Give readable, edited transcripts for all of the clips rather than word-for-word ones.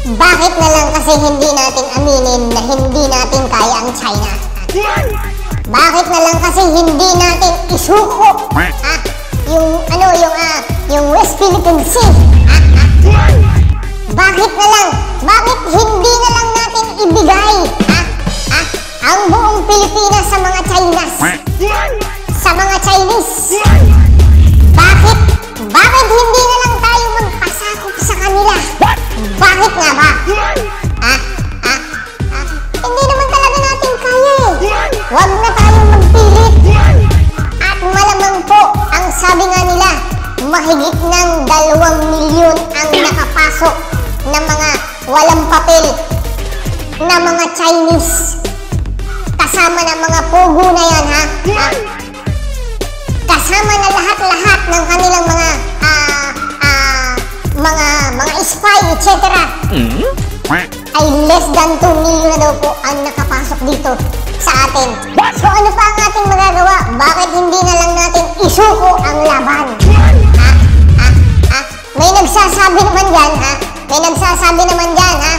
Bakit na lang kasi hindi natin aminin na hindi natin kaya ang China? Bakit na lang kasi hindi natin isuko yung West Philippine Sea? Bakit na lang? Bakit hindi na lang natin ibigay ang buong Pilipinas sa mga Chinas? Sa mga Chinese? Bakit hindi na lang tayo magpasakop sa kanila? Bakit nga ba? Hindi naman talaga natin kaya eh. Huwag na tayong magpilit. At malamang po, ang sabi nga nila, mahigit ng 2 milyon ang nakapasok na mga walang papel na mga Chinese. Kasama na mga pogo na yan, ha? Kasama na lahat-lahat ng kanilang mga spy, etc. Ay less than 2 million na daw po ang nakapasok dito sa atin. So ano pa ang ating magagawa? Bakit hindi na lang natin isuko ang laban? May nagsasabi naman dyan, ha? May nagsasabi naman dyan, ha?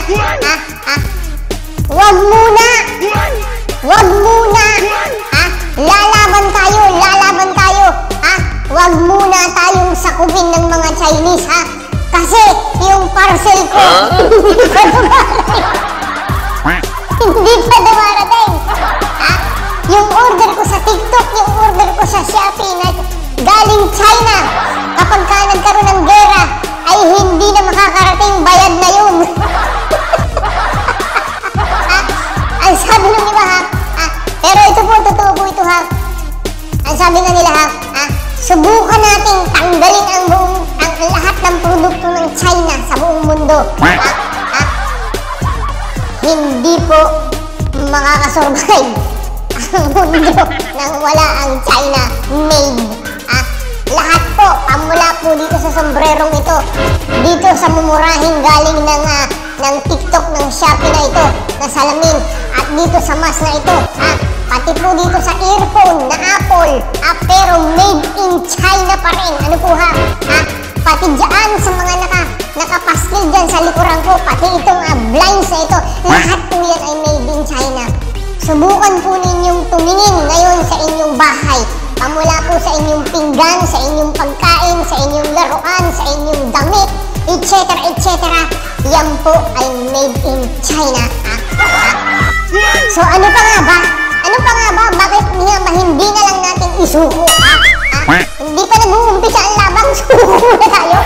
Wag muna! Wag muna! Lalaban tayo, ha? Wag muna tayong sakupin ng mga Chinese, ha? Kasi yung parcel ko, hindi pa dumarating. Yung order ko sa TikTok, yung order ko sa Shopee na galing China, kapag ka nagkaroon ng gera, ay hindi na makakarating, bayad na yun. Ang sabi ng iba, ha? Pero ito po, totoo po ito, ha? Ang sabi nga nila, ha? Subukan nating tanggalin ang lahat ng produkto ng China sa buong mundo. Hindi po makakasurvive ang mundo nang wala ang China made. Lahat po, pamula po dito sa sombrerong ito, dito sa mumurahing galing ng TikTok, ng Shopee na ito, na salamin, at dito sa mask na ito, pati po dito sa earphone na Apple, pero made in China pa rin. Ano po, ha? Pati dyan sa mga nakapastil dyan sa likuran ko, pati itong blinds na ito, lahat po yan ay made in China. Subukan po ninyong tumingin ngayon sa inyong bahay, pamula po sa inyong pinggan, sa inyong pagkain, sa inyong laruan, sa inyong damit, etc. Yan po ay made in China. So ano pa nga ba? Bakit hindi na lang natin isuko? Hindi pa nag-uumpisa ang labang, suko na tayo?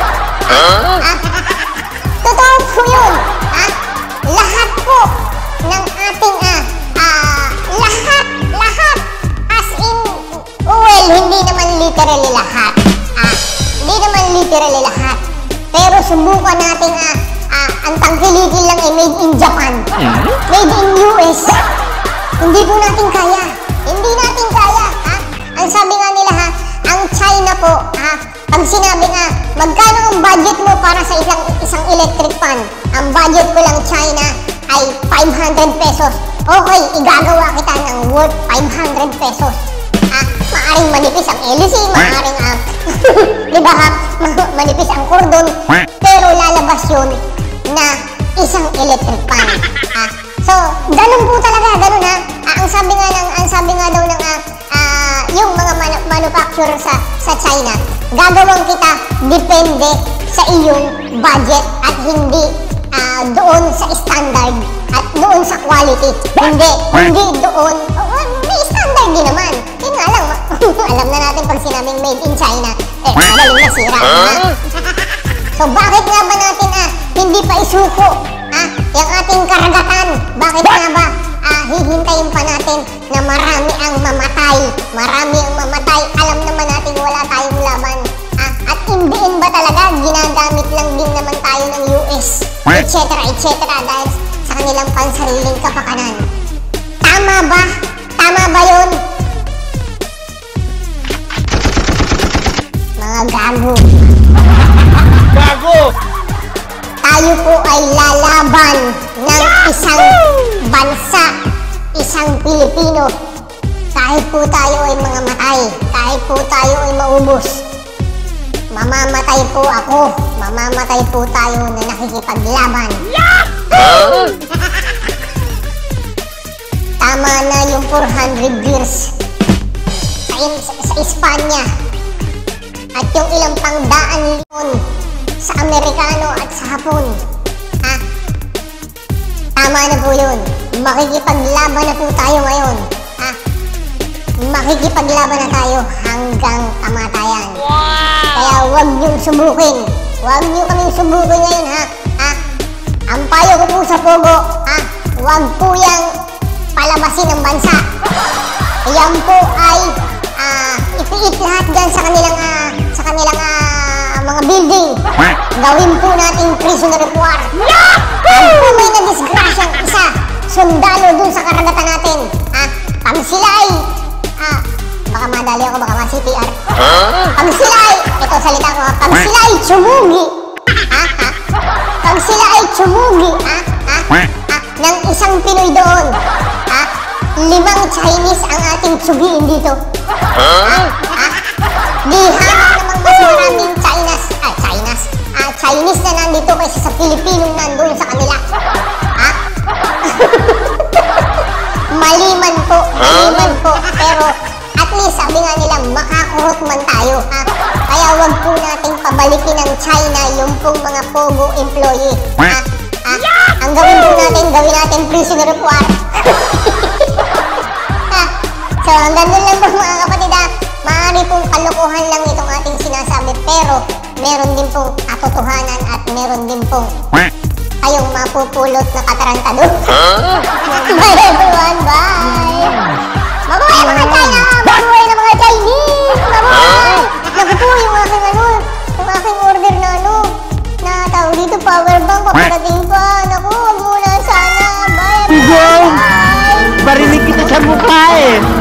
Totoo po yun. Lahat po ng ating lahat as in, well, hindi naman literally lahat. Pero subukan natin ang tangkilikin lang ay made in Japan, made in US. Hindi po natin kaya. Ang sabi nga nila, ha, ang China po, pag sinabi nga, magkano ang budget mo para sa isang electric fan? Ang budget ko lang China ay 500 pesos. Okay, igagawa kita ng worth 500 pesos. Maaring manipis ang LC, maaring di ba, manipis ang cordon, pero lalabas yun na isang electric fan. So, ganun po talaga, ganun, ha. Ang sabi nga daw ng yung mga manufacturer sa China, gagawin kita depende sa iyong budget at hindi doon sa standard at doon sa quality. Hindi doon, may standard din naman. Yun nga lang, alam na natin pag sinabing made in China, madaling nasira. So bakit nga ba natin hindi pa isuko yung ating karagatan? Bakit nga ba hihintayin pa natin na marami ang mamatay? Alam naman natin wala tayong laban. At in the end ba talaga ginagamit lang din naman tayo ng US, etc. dahil sa kanilang pansariling kapakanan? Tama ba yun? Mga gago. Tayo po ay lalaban ng isang bansa, isang Pilipino. Kahit po tayo ay mga matay, kahit po tayo ay maubos, mamamatay po ako, mamamatay po tayo na nakikipaglaban. Tama na yung 400 years sa Espanya at yung ilang pangdaan leon sa Amerikano at sa Hapon. Ha? Tama na po yun. Makikipaglaban na po tayo ngayon. Ha? Makikipaglaban na tayo hanggang kamatayan. Kaya huwag niyong subukin. Huwag niyo kaming subukin ngayon, ha? Ang payo ko po sa Pogo, huwag po yang palabasin ng bansa. Yan po ay ipiit lahat dyan sa kanilang mga building. Gawin po nating prisoner of war. Ang po may nadisgrasyang isa, sundalo dun sa karagatan natin. Pag sila ay, baka madali ako, baka ma-CPR. Pag sila ay, ito salita ko ha, pag sila ay tsumugi, pag sila ay tsumugi, ng isang Pinoy doon, 5 Chinese ang ating tsugiin dito. Di hamak namang mas maraming Chinese na nandito kaysa sa Pilipinong nandun sa kanila. Maliman po, pero at least sabi nga nila makakurot man tayo. Kaya wag po nating pabalikin ng China yung pong mga Pogo employee. Ang gawin natin prisoner of war. So hanggang doon lang po mga kapatid. Maaari pong kalokohan lang itong ating sinasabi, pero meron din pong katotohanan at meron din pong kayong mapupulot na katarantado. Bye everyone, bye! Mabuhay mga China! Mabuhay na mga Chinese! Mabuhay! Naku po yung aking order na tawag dito, power bank, paparating pa. Naku, wag muna sana. Bye everyone! Barinig kita sa mukha eh!